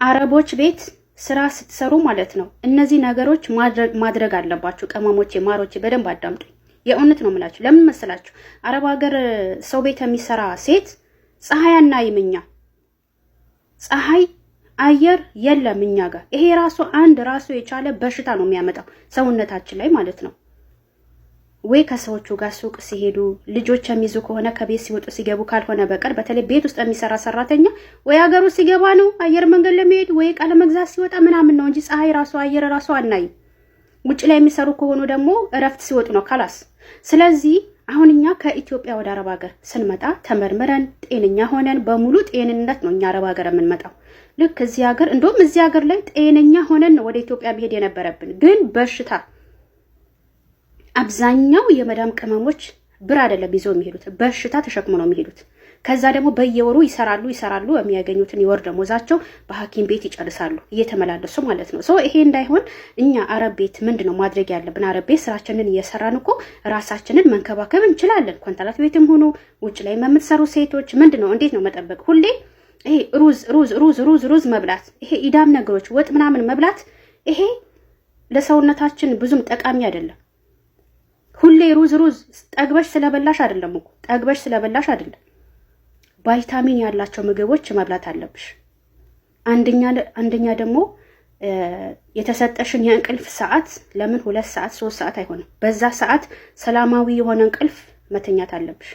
አረቦች ቤት ስራ ስትሰሩ ማለት ነው እነዚህ ነገሮች ማድረግ አለባችሁ። ቀማሞቼ ማሮቼ በደንብ አዳምጡኝ። የእውነት ነው የምላችሁ። ለምን መሰላችሁ? አረብ ሀገር ሰው ቤት የሚሰራ ሴት ፀሐይ አናይም እኛ። ፀሐይ አየር የለም እኛ ጋር። ይሄ ራሱ አንድ ራሱ የቻለ በሽታ ነው የሚያመጣው ሰውነታችን ላይ ማለት ነው። ወይ ከሰዎቹ ጋር ሱቅ ሲሄዱ ልጆች የሚይዙ ከሆነ ከቤት ሲወጡ ሲገቡ ካልሆነ በቀር በተለይ ቤት ውስጥ የሚሰራ ሰራተኛ ወይ ሀገሩ ሲገባ ነው አየር መንገድ ለመሄድ ወይ ቃለ መግዛት ሲወጣ ምናምን ነው እንጂ ፀሐይ ራሱ አየር ራሱ አናይም። ውጭ ላይ የሚሰሩ ከሆኑ ደግሞ እረፍት ሲወጡ ነው ካላስ። ስለዚህ አሁን እኛ ከኢትዮጵያ ወደ አረብ ሀገር ስንመጣ ተመርምረን ጤነኛ ሆነን በሙሉ ጤንነት ነው እኛ አረብ ሀገር የምንመጣው። ልክ እዚህ ሀገር እንደውም እዚህ ሀገር ላይ ጤነኛ ሆነን ነው ወደ ኢትዮጵያ መሄድ የነበረብን። ግን በሽታ አብዛኛው የመዳም ቅመሞች ብር አይደለም ይዘው የሚሄዱት በሽታ ተሸክሞ ነው የሚሄዱት። ከዛ ደግሞ በየወሩ ይሰራሉ የሚያገኙትን የወር ደሞዛቸው በሐኪም ቤት ይጨርሳሉ እየተመላለሱ ማለት ነው። ይሄ እንዳይሆን እኛ አረብ ቤት ምንድነው ማድረግ ያለብን? አረብ ቤት ስራችንን እየሰራን እኮ ራሳችንን መንከባከብ እንችላለን። ኮንትራት ቤትም ሆኖ ውጭ ላይ የምትሰሩ ሴቶች ምንድነው እንዴት ነው መጠበቅ? ሁሌ ይሄ ሩዝ መብላት፣ ይሄ ኢዳም ነገሮች ወጥ ምናምን መብላት ይሄ ለሰውነታችን ብዙም ጠቃሚ አይደለም። ሁሌ ሩዝ ጠግበሽ ስለበላሽ አይደለም እኮ ጠግበሽ ስለበላሽ አይደለም። ቫይታሚን ያላቸው ምግቦች መብላት አለብሽ። አንደኛ ደግሞ የተሰጠሽን የእንቅልፍ ሰዓት ለምን 2 ሰዓት 3 ሰዓት አይሆንም? በዛ ሰዓት ሰላማዊ የሆነ እንቅልፍ መተኛት አለብሽ።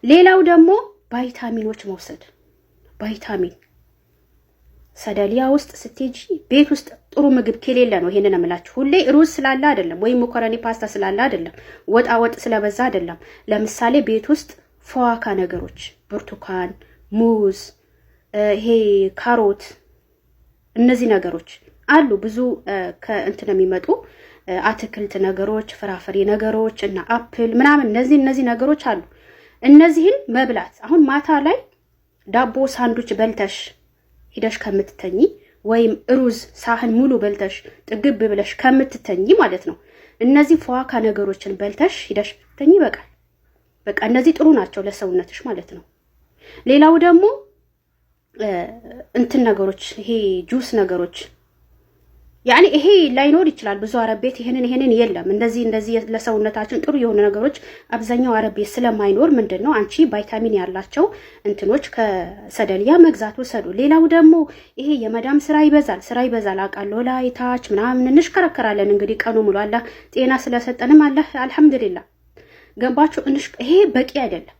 ሌላው ደግሞ ቫይታሚኖች መውሰድ። ቫይታሚን ሰደሊያ ውስጥ ስትሄጂ ቤት ውስጥ ጥሩ ምግብ ከሌለ ነው ይሄንን እምላችሁ። ሁሌ ሩዝ ስላለ አይደለም ወይ መኮረኒ ፓስታ ስላለ አይደለም፣ ወጥ ስለበዛ አይደለም። ለምሳሌ ቤት ውስጥ ፈዋካ ነገሮች ብርቱካን፣ ሙዝ፣ ይሄ ካሮት፣ እነዚህ ነገሮች አሉ። ብዙ ከእንትን የሚመጡ አትክልት ነገሮች፣ ፍራፍሬ ነገሮች እና አፕል ምናምን እነዚህ ነገሮች አሉ። እነዚህን መብላት አሁን ማታ ላይ ዳቦ ሳንዱች በልተሽ ሂደሽ ከምትተኝ ወይም ሩዝ ሳህን ሙሉ በልተሽ ጥግብ ብለሽ ከምትተኝ ማለት ነው እነዚህ ፈዋካ ነገሮችን በልተሽ ሂደሽ ተኝ ይበቃል። በቃ እነዚህ ጥሩ ናቸው ለሰውነትሽ ማለት ነው። ሌላው ደግሞ እንትን ነገሮች ይሄ ጁስ ነገሮች ያኔ ይሄ ላይኖር ይችላል ብዙ አረብ ቤት ይሄንን የለም። እንደዚህ ለሰውነታችን ጥሩ የሆነ ነገሮች አብዛኛው አረብ ቤት ስለማይኖር ምንድነው አንቺ ቫይታሚን ያላቸው እንትኖች ከሰደልያ መግዛት ወሰዱ። ሌላው ደግሞ ይሄ የመዳም ስራ ይበዛል አውቃለሁ። ላይ ታች ምናምን እንሽከረከራለን። እንግዲህ ቀኑ ሙሉ አላህ ጤና ስለሰጠንም አላህ አልহামዱሊላህ ገባችሁ። ይሄ በቂ አይደለም።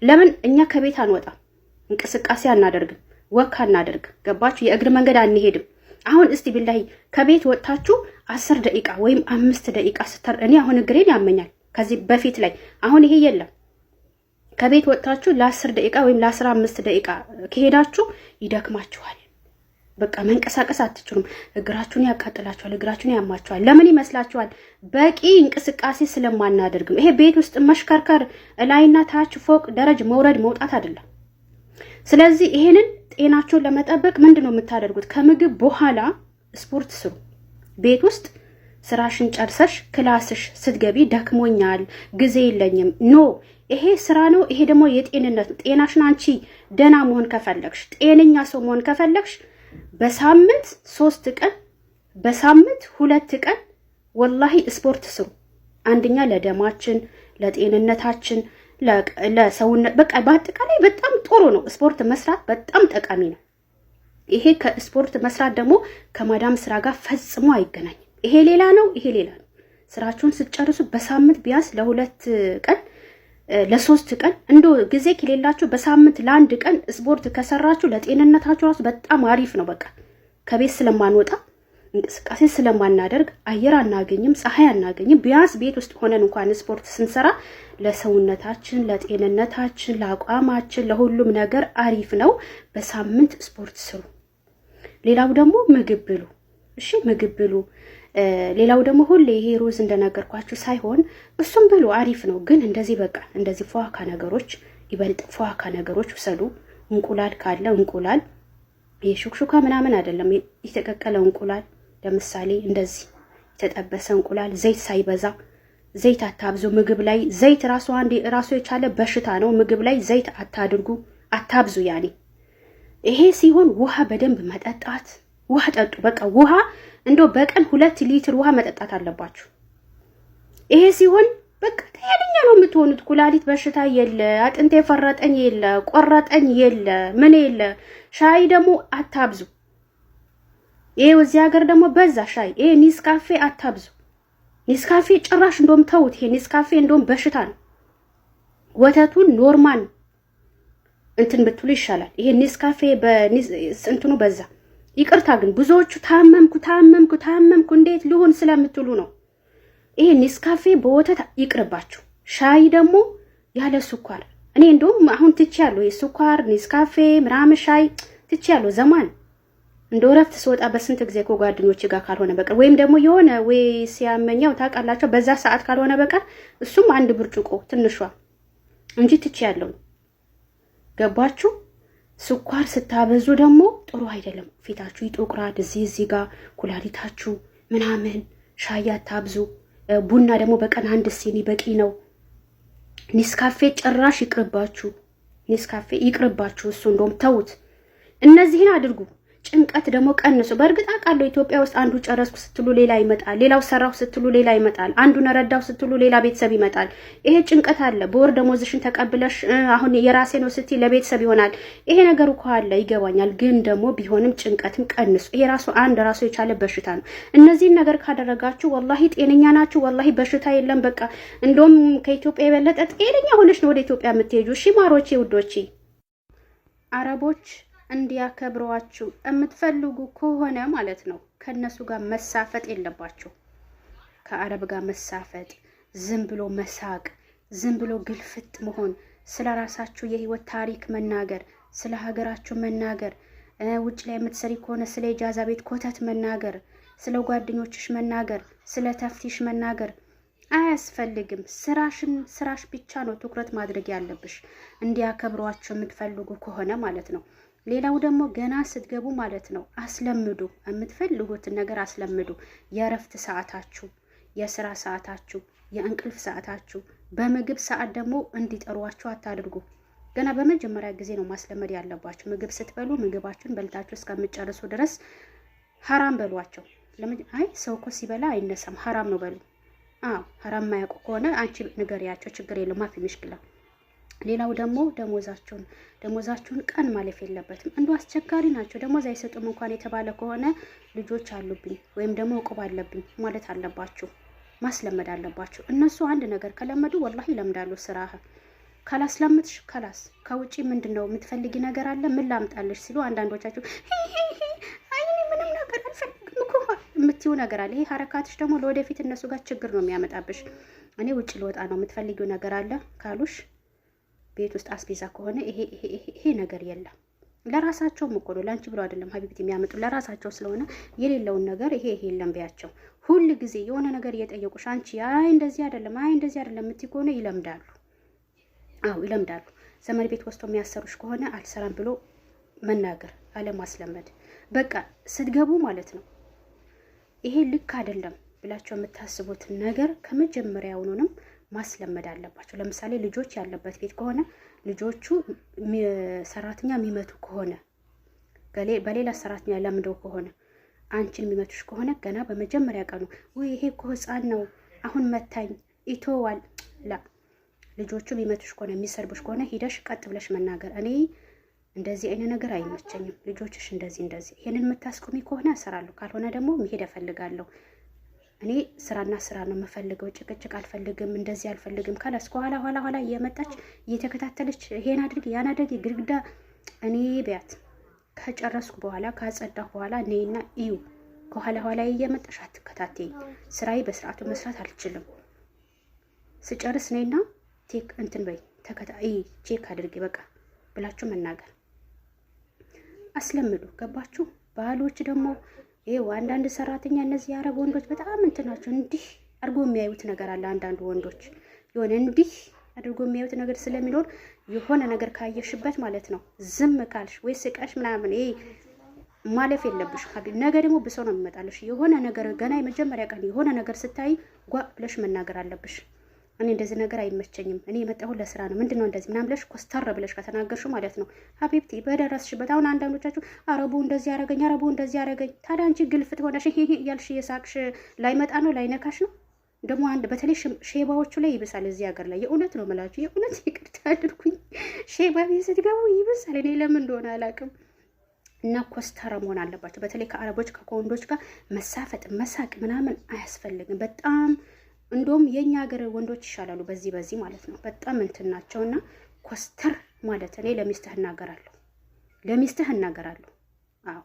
ለምን እኛ ከቤት አንወጣም፣ እንቅስቃሴ አናደርግም፣ ወክ አናደርግም። ገባችሁ። የእግር መንገድ አንሄድም። አሁን እስቲ ቢላሂ ከቤት ወጣችሁ 10 ደቂቃ ወይም 5 ደቂቃ እኔ አሁን እግሬን ያመኛል ከዚህ በፊት ላይ። አሁን ይሄ የለም። ከቤት ወጣችሁ ለ10 ደቂቃ ወይም ለ15 ደቂቃ ከሄዳችሁ ይደክማችኋል። በቃ መንቀሳቀስ አትችሉም። እግራችሁን ያቃጥላችኋል፣ እግራችሁን ያማችኋል። ለምን ይመስላችኋል? በቂ እንቅስቃሴ ስለማናደርግም። ይሄ ቤት ውስጥ መሽከርከር ላይና ታች ፎቅ ደረጃ መውረድ መውጣት አይደለም። ስለዚህ ይሄንን ጤናችሁን ለመጠበቅ ምንድነው የምታደርጉት? ከምግብ በኋላ ስፖርት ስሩ። ቤት ውስጥ ስራሽን ጨርሰሽ ክላስሽ ስትገቢ ደክሞኛል ጊዜ የለኝም ኖ፣ ይሄ ስራ ነው። ይሄ ደግሞ የጤንነት ነው። ጤናሽን አንቺ ደና መሆን ከፈለግሽ፣ ጤነኛ ሰው መሆን ከፈለግሽ በሳምንት 3 ቀን በሳምንት 2 ቀን ወላሂ ስፖርት ስሩ። አንደኛ ለደማችን ለጤንነታችን ለሰውነት በቃ በአጠቃላይ በጣም ጥሩ ነው። ስፖርት መስራት በጣም ጠቃሚ ነው። ይሄ ከስፖርት መስራት ደግሞ ከማዳም ስራ ጋር ፈጽሞ አይገናኝም። ይሄ ሌላ ነው፣ ይሄ ሌላ ነው። ስራችሁን ስትጨርሱ በሳምንት ቢያንስ ለ2 ቀን ለ3 ቀን እንደው ጊዜ ከሌላችሁ በሳምንት ለ1 ቀን ስፖርት ከሰራችሁ ለጤንነታችሁ ራሱ በጣም አሪፍ ነው። በቃ ከቤት ስለማንወጣ እንቅስቃሴ ስለማናደርግ አየር አናገኝም፣ ፀሐይ አናገኝም። ቢያንስ ቤት ውስጥ ሆነን እንኳን ስፖርት ስንሰራ ለሰውነታችን፣ ለጤንነታችን፣ ለአቋማችን፣ ለሁሉም ነገር አሪፍ ነው። በሳምንት ስፖርት ስሩ። ሌላው ደግሞ ምግብ ብሉ። እሺ ምግብ ብሉ። ሌላው ደግሞ ሁሌ ይሄ ሩዝ እንደነገርኳችሁ ሳይሆን እሱም ብሉ አሪፍ ነው። ግን እንደዚህ በቃ እንደዚህ ፈዋካ ነገሮች ይበልጥ ፈዋካ ነገሮች ውሰዱ። እንቁላል ካለ እንቁላል የሹክሹካ ምናምን አይደለም፣ የተቀቀለ እንቁላል ለምሳሌ እንደዚህ የተጠበሰ እንቁላል፣ ዘይት ሳይበዛ። ዘይት አታብዙ ምግብ ላይ። ዘይት ራሱ የቻለ በሽታ ነው። ምግብ ላይ ዘይት አታድርጉ፣ አታብዙ። ያኔ ይሄ ሲሆን ውሃ በደንብ መጠጣት። ውሃ ጠጡ። በቃ ውሃ እንደው በቀን 2 ሊትር ውሃ መጠጣት አለባችሁ። ይሄ ሲሆን በቃ ጤነኛ ነው የምትሆኑት። ኩላሊት በሽታ የለ፣ አጥንቴ ፈረጠኝ የለ፣ ቆረጠኝ የለ፣ ምን የለ። ሻይ ደግሞ አታብዙ። ይሄ እዚህ ሀገር ደግሞ በዛ ሻይ። ይሄ ኒስካፌ አታብዙ። ኒስካፌ ጭራሽ እንደውም ተውት። ይሄ ኒስካፌ እንደውም በሽታ ነው። ወተቱን ኖርማል እንትን ብትሉ ይሻላል። ይሄ ኒስካፌ እንትኑ በዛ። ይቅርታ ግን ብዙዎቹ ታመምኩ እንዴት ሊሆን ስለምትሉ ነው። ይሄ ኒስካፌ በወተት ይቅርባችሁ። ሻይ ደግሞ ያለ ስኳር። እኔ እንደውም አሁን ትቼያለሁ። የስኳር ኒስካፌ ምናምን ሻይ ትቼያለሁ። ዘማን እንደው ረፍት ስወጣ በስንት ጊዜ ከጓደኞቼ ጋር ካልሆነ በቀር ወይም ደግሞ የሆነ ወይ ሲያመኛው ታውቃላችሁ፣ በዛ ሰዓት ካልሆነ በቀር እሱም አንድ ብርጭቆ ትንሿ እንጂ ትቼያለሁ። ገባችሁ? ስኳር ስታበዙ ደግሞ ጥሩ አይደለም። ፊታችሁ ይጠቁራል። እዚህ ጋር ኩላሊታችሁ ምናምን። ሻይ አታብዙ። ቡና ደግሞ በቀን 1 ሲኒ በቂ ነው። ኒስካፌ ጭራሽ ይቅርባችሁ። ኒስካፌ ይቅርባችሁ። እሱ እንደውም ተውት። እነዚህን አድርጉ። ጭንቀት ደግሞ ቀንሱ። በእርግጥ አውቃለሁ ኢትዮጵያ ውስጥ አንዱ ጨረስኩ ስትሉ ሌላ ይመጣል፣ ሌላው ሰራው ስትሉ ሌላ ይመጣል፣ አንዱን ረዳው ስትሉ ሌላ ቤተሰብ ይመጣል። ይሄ ጭንቀት አለ። በወር ደሞዝሽን ተቀብለሽ አሁን የራሴ ነው ስትይ ለቤተሰብ ይሆናል። ይሄ ነገር እኮ አለ፣ ይገባኛል። ግን ደግሞ ቢሆንም ጭንቀትን ቀንሱ። ይሄ ራሱ የቻለ በሽታ ነው። እነዚህን ነገር ካደረጋችሁ ወላሂ ጤነኛ ናችሁ። ወላሂ በሽታ የለም። በቃ እንደውም ከኢትዮጵያ የበለጠ ጤነኛ ሆነሽ ነው ወደ ኢትዮጵያ የምትሄጁ። እሺ ማሮቼ፣ ውዶቼ አረቦች እንዲያከብሯችሁ የምትፈልጉ ከሆነ ማለት ነው ከነሱ ጋር መሳፈጥ የለባችሁ። ከአረብ ጋር መሳፈጥ፣ ዝም ብሎ መሳቅ፣ ዝም ብሎ ግልፍጥ መሆን፣ ስለ ራሳችሁ የህይወት ታሪክ መናገር፣ ስለ ሀገራችሁ መናገር፣ ውጭ ላይ የምትሰሪ ከሆነ ስለ ኢጃዛ ቤት ኮተት መናገር፣ ስለ ጓደኞችሽ መናገር፣ ስለ ተፍቲሽ መናገር አያስፈልግም። ስራሽ ብቻ ነው ትኩረት ማድረግ ያለብሽ እንዲያከብሯችሁ የምትፈልጉ ከሆነ ማለት ነው። ሌላው ደግሞ ገና ስትገቡ ማለት ነው አስለምዱ። የምትፈልጉትን ነገር አስለምዱ። የእረፍት ሰዓታችሁ፣ የስራ ሰዓታችሁ፣ የእንቅልፍ ሰዓታችሁ፣ በምግብ ሰዓት ደግሞ እንዲጠሯችሁ አታድርጉ። ገና በመጀመሪያ ጊዜ ነው ማስለመድ ያለባችሁ። ምግብ ስትበሉ ምግባችሁን በልታችሁ እስከምትጨርሱ ድረስ ሐራም በሏቸው። አይ ሰው እኮ ሲበላ አይነሳም ሐራም ነው በሉ። ሐራም ማያውቁ ከሆነ አንቺ ንገሪያቸው፣ ችግር የለም ማፊ ምሽክላ። ሌላው ደግሞ ደሞዛችሁን ቀን ማለፍ የለበትም። እንዱ አስቸጋሪ ናቸው። ደሞዝ አይሰጡም እንኳን የተባለ ከሆነ ልጆች አሉብኝ ወይም ደግሞ ዕቁብ አለብኝ ማለት አለባችሁ። ማስለመድ አለባችሁ። እነሱ አንድ ነገር ከለመዱ ወላሂ ይለምዳሉ። ስራህ ካላስለምትሽ ከላስ ከውጪ ምንድነው የምትፈልጊ ነገር አለ ምን ላምጣልሽ ሲሉ አንዳንዶቻችሁ አይ ምንም ነገር አልፈልግም እኮ የምትይው ነገር አለ። ይሄ ሐረካትሽ ደግሞ ለወደፊት እነሱ ጋር ችግር ነው የሚያመጣብሽ። እኔ ውጪ ልወጣ ነው የምትፈልጊው ነገር አለ ካሉሽ ቤት ውስጥ አስቤዛ ከሆነ ይሄ ነገር የለም። ለራሳቸው እኮ ነው ላንቺ ብለው አይደለም ሀቢብት የሚያመጡ ለራሳቸው ስለሆነ የሌለውን ነገር ይሄ የለም ቢያቸው። ሁሉ ጊዜ የሆነ ነገር እየጠየቁሽ አንቺ አይ እንደዚህ አይደለም የምትይ ከሆነ ይለምዳሉ። ይለምዳሉ። ዘመድ ቤት ወስቶ የሚያሰሩሽ ከሆነ አልሰራም ብሎ መናገር አለማስለመድ። በቃ ስትገቡ ማለት ነው ይሄ ልክ አይደለም ብላችሁ የምታስቡት ነገር ከመጀመሪያውኑንም ማስለመድ አለባቸው። ለምሳሌ ልጆች ያለበት ቤት ከሆነ ልጆቹ ሰራተኛ የሚመቱ ከሆነ በሌላ ሰራተኛ ለምደው ከሆነ አንቺን የሚመቱሽ ከሆነ ገና በመጀመሪያ ቀኑ ወይ ይሄ እኮ ህፃን ነው አሁን መታኝ ይተዋል ላ ልጆቹ የሚመቱሽ ከሆነ የሚሰርቡሽ ከሆነ ሂደሽ ቀጥ ብለሽ መናገር እኔ እንደዚህ አይነት ነገር አይመቸኝም፣ ልጆችሽ እንደዚህ ይሄንን የምታስቆሚ ከሆነ እሰራለሁ፣ ካልሆነ ደግሞ መሄድ እፈልጋለሁ። እኔ ስራና ስራ ነው የምፈልገው፣ ጭቅጭቅ አልፈልግም፣ እንደዚህ አልፈልግም። ካላስ ኋላ እየመጣች እየተከታተለች ይሄን አድርግ ያን አድርግ ግድግዳ እኔ ቢያት ከጨረስኩ በኋላ ካጸዳሁ በኋላ እኔና እዩ ከኋላ እየመጣሽ አትከታተኝ። ስራዬ በስርዓቱ መስራት አልችልም። ስጨርስ ነይና ቴክ እንትን በይ ተከታይ ቼክ አድርጊ በቃ ብላችሁ መናገር አስለምዱ። ገባችሁ? ባሎች ደግሞ ይሄው አንዳንድ ሰራተኛ እነዚህ የአረብ ወንዶች በጣም እንትናቸው እንዲህ አድርጎ የሚያዩት ነገር አለ። አንዳንድ ወንዶች የሆነ እንዲህ አድርጎ የሚያዩት ነገር ስለሚኖር የሆነ ነገር ካየሽበት ማለት ነው ዝም ካልሽ ወይ ስቀሽ ምናምን ይሄ ማለፍ የለብሽ። ነገ ደግሞ ብሰው ነው የሚመጣልሽ። የሆነ ነገር ገና የመጀመሪያ ቀን የሆነ ነገር ስታይ ጓ ብለሽ መናገር አለብሽ። እኔ እንደዚህ ነገር አይመቸኝም። እኔ የመጣሁት ለስራ ነው። ምንድነው እንደዚህ ምናምን ብለሽ ኮስተር ብለሽ ከተናገርሽው ማለት ነው ሀቢብቲ በደረስሽበት። አሁን አንዳንዶቻችሁ አረቡ እንደዚህ ያረገኝ፣ አረቡ እንደዚህ ያረገኝ። ታዲያ አንቺ ግልፍት ሆነሽ እያልሽ የሳቅሽ ላይመጣ ነው ላይነካሽ ነው። ደግሞ አንድ በተለይ ሼባዎቹ ላይ ይብሳል እዚህ ሀገር ላይ። የእውነት ነው የምላችሁ፣ የእውነት ይቅርታ አድርጉኝ። ሼባ ቤት ስትገቡ ይብሳል። እኔ ለምን እንደሆነ አላውቅም። እና ኮስተር መሆን አለባቸው። በተለይ ከአረቦች ከወንዶች ጋር መሳፈጥ መሳቅ ምናምን አያስፈልግም። በጣም እንደውም የኛ ሀገር ወንዶች ይሻላሉ በዚህ ማለት ነው። በጣም እንትን ናቸውና ኮስተር ማለት እኔ ለሚስትህ እናገራለሁ። አዎ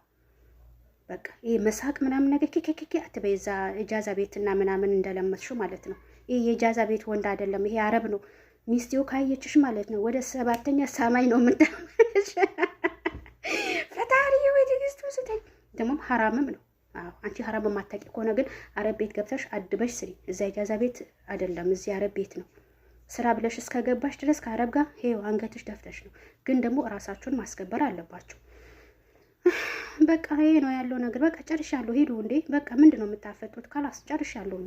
በቃ ይሄ መሳቅ ምናምን ነገር ኬኬኬ አትበይ። እዛ እጃዛ ቤትና ምናምን እንደለመትሽው ማለት ነው። ይሄ የእጃዛ ቤት ወንድ አይደለም፣ ይሄ አረብ ነው። ሚስቴው ካየችሽ ማለት ነው ወደ 7ኛ ሰማይ ነው የምታመሽ። ፈጣሪ ወይ ትግስቱ ስተኝ ደግሞ ሐራምም ነው። አዎ አንቺ ሐራም የማታውቂ ከሆነ ግን አረብ ቤት ገብተሽ አድበሽ ስሪ። እዛ ኢጃዛ ቤት አይደለም፣ እዚህ አረብ ቤት ነው። ስራ ብለሽ እስከገባሽ ድረስ ከአረብ ጋር ሄው አንገትሽ ደፍተሽ ነው። ግን ደግሞ እራሳችሁን ማስከበር አለባችሁ። በቃ ይሄ ነው ያለው ነገር። በቃ ጨርሻለሁ። ሂዱ እንዴ በቃ ምንድነው የምታፈጡት? ካላስ ጨርሻለሁ።